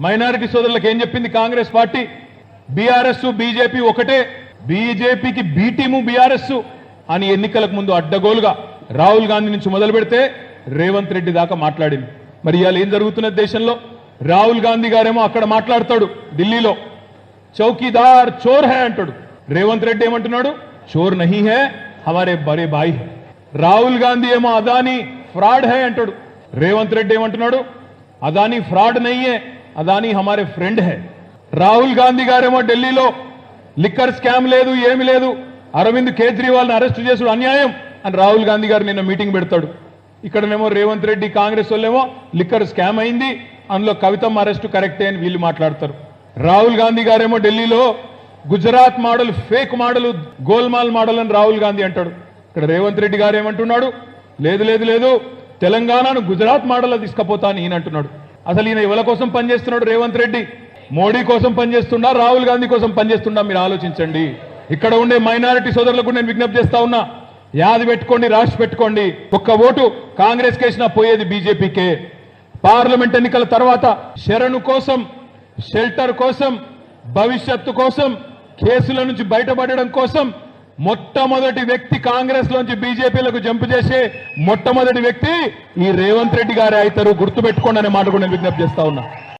Minority సోదరులకు ఏం చెప్పింది కాంగ్రెస్ పార్టీ? బీఆర్ఎస్ బీజేపీ ఒకటే, బీజేపీకి బి టీము బీఆర్ఎస్ అని ఎన్నికలకు ముందు అడ్డగోలుగా రాహుల్ గాంధీ నుంచి మొదలు పెడితే రేవంత్ రెడ్డి దాకా మాట్లాడింది. మరి ఇవాళ ఏం జరుగుతున్నది దేశంలో? రాహుల్ గాంధీ గారేమో అక్కడ మాట్లాడతాడు ఢిల్లీలో, చౌకీదార్ చోర్ హై అంటాడు. రేవంత్ రెడ్డి ఏమంటున్నాడు? చోర్ నహీ హై, హమారే బరే భాయ్ హై. రాహుల్ గాంధీ ఏమో అదానీ ఫ్రాడ్ హై అంటాడు. రేవంత్ రెడ్డి ఏమంటున్నాడు? అదానీ ఫ్రాడ్ నహీ హై, అదానీ హమారే ఫ్రెండ్ హై. రాహుల్ గాంధీ గారేమో ఢిల్లీలో లిక్కర్ స్కామ్ లేదు, ఏమి లేదు, అరవింద్ కేజ్రీవాల్ని అరెస్ట్ చేసుడు అన్యాయం అని రాహుల్ గాంధీ గారు నిన్న మీటింగ్ పెడతాడు. ఇక్కడనేమో రేవంత్ రెడ్డి కాంగ్రెస్ వాళ్ళేమో లిక్కర్ స్కామ్ అయింది, అందులో కవితమ్మ అరెస్టు కరెక్టే అని వీళ్ళు మాట్లాడతారు. రాహుల్ గాంధీ గారేమో ఢిల్లీలో Gujarat model, fake model, golmaal model అని రాహుల్ గాంధీ అంటాడు. ఇక్కడ రేవంత్ రెడ్డి గారు ఏమంటున్నాడు? లేదు లేదు లేదు, తెలంగాణను గుజరాత్ మోడల్ తీసుకుపోతా అని ఈయన అంటున్నాడు. అసలు ఈయన ఎవరి కోసం పనిచేస్తున్నాడు? రేవంత్ రెడ్డి మోడీ కోసం పనిచేస్తుండా, రాహుల్ గాంధీ కోసం పనిచేస్తుండా? మీరు ఆలోచించండి. ఇక్కడ ఉండే మైనారిటీ సోదరులకు నేను విజ్ఞప్తి చేస్తా ఉన్నా, యాది పెట్టుకోండి, రాసి పెట్టుకోండి. ఒక్క ఓటు కాంగ్రెస్ కేసినా పోయేది బీజేపీకే. పార్లమెంట్ ఎన్నికల తర్వాత శరణు కోసం, షెల్టర్ కోసం, భవిష్యత్తు కోసం, కేసుల నుంచి బయటపడడం కోసం మొట్టమొదటి వ్యక్తి కాంగ్రెస్ లోంచి బీజేపీలకు జంప్ చేసే మొట్టమొదటి వ్యక్తి ఈ రేవంత్ రెడ్డి గారే అవుతారు. గుర్తుపెట్టుకోండి అనే మాట కూడా నేను విజ్ఞప్తి చేస్తా ఉన్నా.